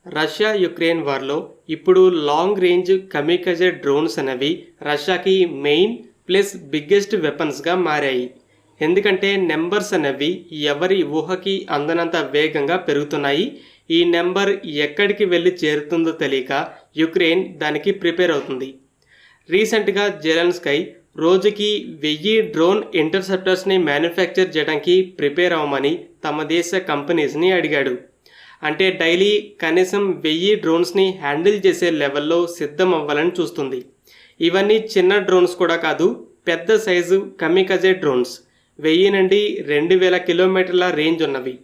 Russia Ukraine వార్లో ఇప్పుడు long range కమికజే drones అనేవి రష్యాకి main plus biggest వెపన్స్గా మారాయి. ఎందుకంటే నెంబర్స్ అనేవి ఎవరి ఊహకి అందనంత వేగంగా పెరుగుతున్నాయి. ఈ నెంబర్ ఎక్కడికి వెళ్ళి చేరుతుందో తెలియక యుక్రెయిన్ దానికి ప్రిపేర్ అవుతుంది. రీసెంట్గా జెలెన్స్కీ రోజుకి 1000 డ్రోన్ ఇంటర్సెప్టర్స్ని మ్యానుఫ్యాక్చర్ చేయడానికి ప్రిపేర్ అవ్వమని తమ దేశ కంపెనీస్ని అడిగాడు. అంటే డైలీ కనీసం 1000 డ్రోన్స్ని హ్యాండిల్ చేసే లెవెల్లో సిద్ధం అవ్వాలని చూస్తుంది. ఇవన్నీ చిన్న డ్రోన్స్ కూడా కాదు, పెద్ద సైజు కమికజే డ్రోన్స్ 1000 నుండి 2000 కిలోమీటర్ల రేంజ్ ఉన్నవి.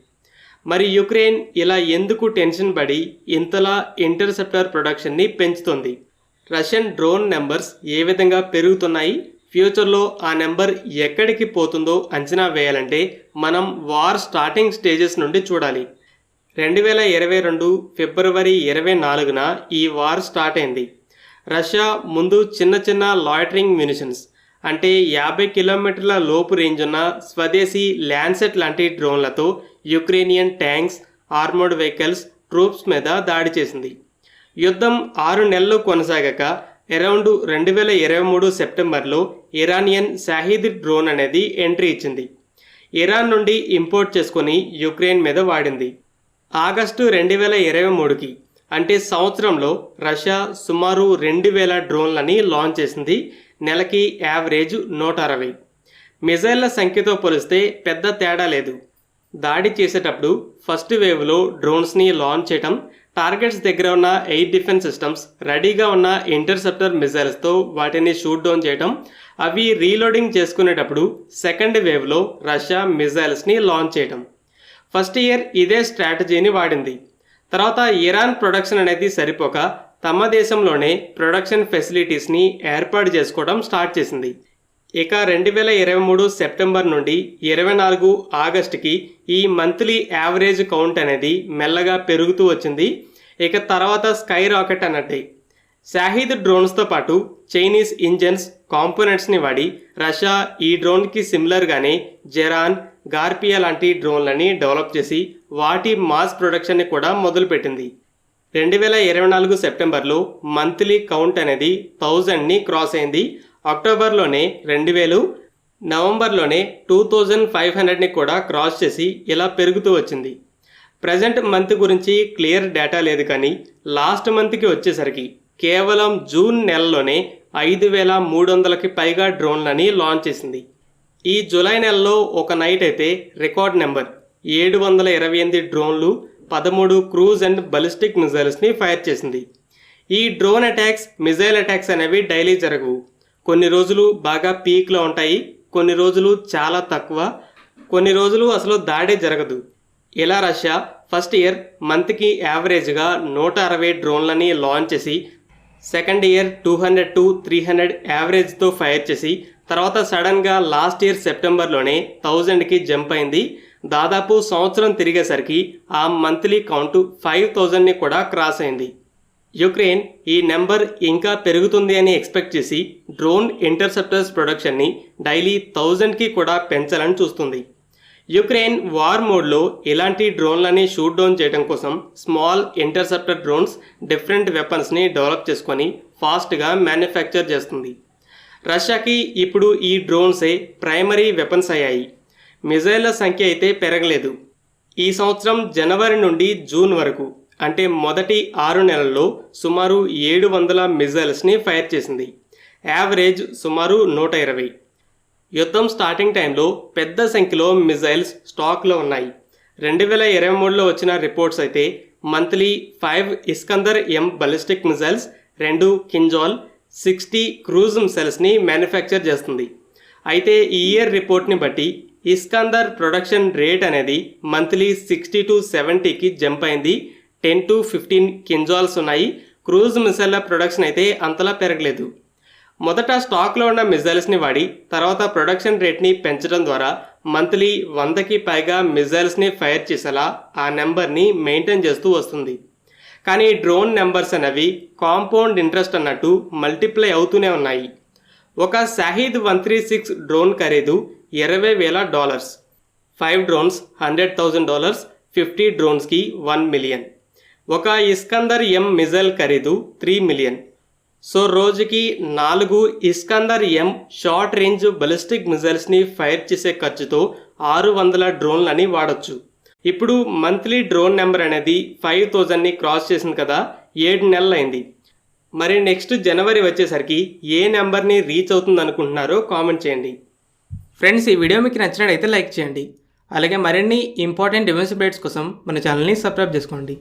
మరి యుక్రెయిన్ ఇలా ఎందుకు టెన్షన్ పడి ఇంతలా ఇంటర్సెప్టర్ ప్రొడక్షన్ని పెంచుతుంది? రష్యన్ డ్రోన్ నెంబర్స్ ఏ విధంగా పెరుగుతున్నాయి, ఫ్యూచర్లో ఆ నెంబర్ ఎక్కడికి పోతుందో అంచనా వేయాలంటే మనం వార్ స్టార్టింగ్ స్టేజెస్ నుండి చూడాలి. 2022 ఫిబ్రవరి 24న ఈ వార్ స్టార్ట్ అయింది. రష్యా ముందు చిన్న చిన్న లాయిటరింగ్ మ్యునిషన్స్ అంటే 50 కిలోమీటర్ల లోపు రేంజ్ ఉన్న స్వదేశీ ల్యాన్సెట్ లాంటి డ్రోన్లతో Ukrainian tanks, armoured vehicles, troops మీద దాడి చేసింది. యుద్ధం 6 నెలలు కొనసాగాక అరౌండ్ 2023 సెప్టెంబర్లో ఇరానియన్ షాహీద్ డ్రోన్ అనేది ఎంట్రీ ఇచ్చింది. ఇరాన్ నుండి ఇంపోర్ట్ చేసుకొని యుక్రెయిన్ మీద వాడింది. ఆగస్టు 2023కి అంటే సంవత్సరంలో రష్యా సుమారు 2000 డ్రోన్లని లాంచ్ చేసింది. నెలకి యావరేజ్ 160. మిజైళ్ల సంఖ్యతో పోలిస్తే పెద్ద తేడా లేదు. దాడి చేసేటప్పుడు ఫస్ట్ వేవ్లో డ్రోన్స్ని లాంచ్ చేయటం, టార్గెట్స్ దగ్గర ఉన్న ఎయిర్ డిఫెన్స్ సిస్టమ్స్ రెడీగా ఉన్న ఇంటర్సెప్టర్ మిజైల్స్తో వాటిని షూట్ డౌన్ చేయటం, అవి రీలోడింగ్ చేసుకునేటప్పుడు సెకండ్ వేవ్లో రష్యా మిజైల్స్ని లాంచ్ చేయటం. ఫస్ట్ ఇయర్ ఇదే స్ట్రాటజీని వాడింది. తర్వాత ఇరాన్ ప్రొడక్షన్ అనేది సరిపోక తమ దేశంలోనే ప్రొడక్షన్ ఫెసిలిటీస్ని ఏర్పాటు చేసుకోవడం స్టార్ట్ చేసింది. ఇక 2023 సెప్టెంబర్ నుండి 24 ఆగస్టుకి ఈ మంత్లీ యావరేజ్ కౌంట్ అనేది మెల్లగా పెరుగుతూ వచ్చింది. ఇక తర్వాత స్కై రాకెట్ అన్నట్టే. షాహీద్ డ్రోన్స్తో పాటు చైనీస్ ఇంజన్స్, కాంపోనెంట్స్ని వాడి రష్యా ఈ డ్రోన్కి సిమిలర్గానే జెరాన్, గార్పియా లాంటి డ్రోన్లని డెవలప్ చేసి వాటి మాస్ ప్రొడక్షన్ని కూడా మొదలుపెట్టింది. 2024 సెప్టెంబర్లో మంత్లీ కౌంట్ అనేది 1000ని క్రాస్ అయింది. అక్టోబర్లోనే 2000, నవంబర్లోనే 2500ని కూడా క్రాస్ చేసి ఇలా పెరుగుతూ వచ్చింది. ప్రజెంట్ మంత్ గురించి క్లియర్ డేటా లేదు, కానీ లాస్ట్ మంత్కి వచ్చేసరికి కేవలం జూన్ నెలలోనే 5300కి పైగా డ్రోన్లని లాంచ్ చేసింది. ఈ జూలై నెలలో ఒక నైట్ అయితే రికార్డ్ నెంబర్ 728 డ్రోన్లు, 13 క్రూజ్ అండ్ బలిస్టిక్ మిజైల్స్ని ఫైర్ చేసింది. ఈ డ్రోన్ అటాక్స్, మిజైల్ అటాక్స్ అనేవి డైలీ జరగవు. కొన్ని రోజులు బాగా పీక్లో ఉంటాయి, కొన్ని రోజులు చాలా తక్కువ, కొన్ని రోజులు అసలు దాడే జరగదు. ఇలా రష్యా ఫస్ట్ ఇయర్ మంత్కి యావరేజ్గా 160 డ్రోన్లని లాంచ్ చేసి, సెకండ్ ఇయర్ 200 to 300 యావరేజ్తో ఫైర్ చేసి, తర్వాత సడన్గా లాస్ట్ ఇయర్ సెప్టెంబర్లోనే 1000కి జంప్ అయింది. దాదాపు సంవత్సరం తిరిగేసరికి ఆ మంత్లీ కౌంట్ 5000ని కూడా క్రాస్ అయింది. యుక్రెయిన్ ఈ నెంబర్ ఇంకా పెరుగుతుంది అని ఎక్స్పెక్ట్ చేసి డ్రోన్ ఇంటర్సెప్టర్స్ ప్రొడక్షన్ని డైలీ 1000కి కూడా పెంచాలని చూస్తుంది. యుక్రెయిన్ వార్ మోడ్లో ఇలాంటి డ్రోన్లని షూట్ డౌన్ చేయడం కోసం స్మాల్ ఇంటర్సెప్టర్ డ్రోన్స్, డిఫరెంట్ వెపన్స్ని డెవలప్ చేసుకొని ఫాస్ట్గా మ్యానుఫ్యాక్చర్ చేస్తుంది. రష్యాకి ఇప్పుడు ఈ డ్రోన్సే ప్రైమరీ వెపన్స్ అయ్యాయి. మిజైళ్ల సంఖ్య అయితే పెరగలేదు. ఈ సంవత్సరం జనవరి నుండి జూన్ వరకు అంటే మొదటి 6 నెలల్లో సుమారు 700 మిజైల్స్ని ఫైర్ చేసింది. యావరేజ్ సుమారు 120. యుద్ధం స్టార్టింగ్ టైంలో పెద్ద సంఖ్యలో మిజైల్స్ స్టాక్లో ఉన్నాయి. 2023లో వచ్చిన రిపోర్ట్స్ అయితే monthly 5 Iskander M ballistic missiles, 2 Kinzhal, 60 cruise మిసైల్స్ని మ్యానుఫ్యాక్చర్ చేస్తుంది. అయితే ఈ ఇయర్ రిపోర్ట్ని బట్టి ఇస్కందర్ ప్రొడక్షన్ రేట్ అనేది మంత్లీ 60 to 70కి జంప్ అయింది. 10 to 15 కింజాల్స్ ఉన్నాయి. క్రూజ్ మిసైల్ల ప్రొడక్షన్ అయితే అంతలా పెరగలేదు. మొదట స్టాక్లో ఉన్న మిజైల్స్ని వాడి తర్వాత ప్రొడక్షన్ రేట్ని పెంచడం ద్వారా మంత్లీ 100కి పైగా మిజైల్స్ని ఫైర్ చేసేలా ఆ నెంబర్ని మెయింటైన్ చేస్తూ వస్తుంది. కానీ డ్రోన్ నెంబర్స్ అనేవి కాంపౌండ్ ఇంట్రెస్ట్ అన్నట్టు మల్టిప్లై అవుతూనే ఉన్నాయి. ఒక షాహీద్ 136 డ్రోన్ ఖరీదు $20,000. 5 డ్రోన్స్ $100,000, 50 డ్రోన్స్కి $1 million. ఒక ఇస్కందర్ ఎం మిజైల్ ఖరీదు 3 మిలియన్. సో రోజుకి 4 ఇస్కందర్ ఎం షార్ట్ రేంజ్ బలిస్టిక్ మిజైల్స్ని ఫైర్ చేసే ఖర్చుతో 600 డ్రోన్లని వాడచ్చు. ఇప్పుడు మంత్లీ డ్రోన్ నెంబర్ అనేది 5000ని క్రాస్ చేసింది కదా, 7 నెలలు అయింది. మరి నెక్స్ట్ జనవరి వచ్చేసరికి ఏ నెంబర్ని రీచ్ అవుతుంది అనుకుంటున్నారో కామెంట్ చేయండి. ఫ్రెండ్స్, ఈ వీడియో మీకు నచ్చినట్లయితే లైక్ చేయండి. అలాగే మరిన్ని ఇంపార్టెంట్ డిఫెన్స్ అప్డేట్స్ కోసం మన ఛానల్ని సబ్స్క్రైబ్ చేసుకోండి.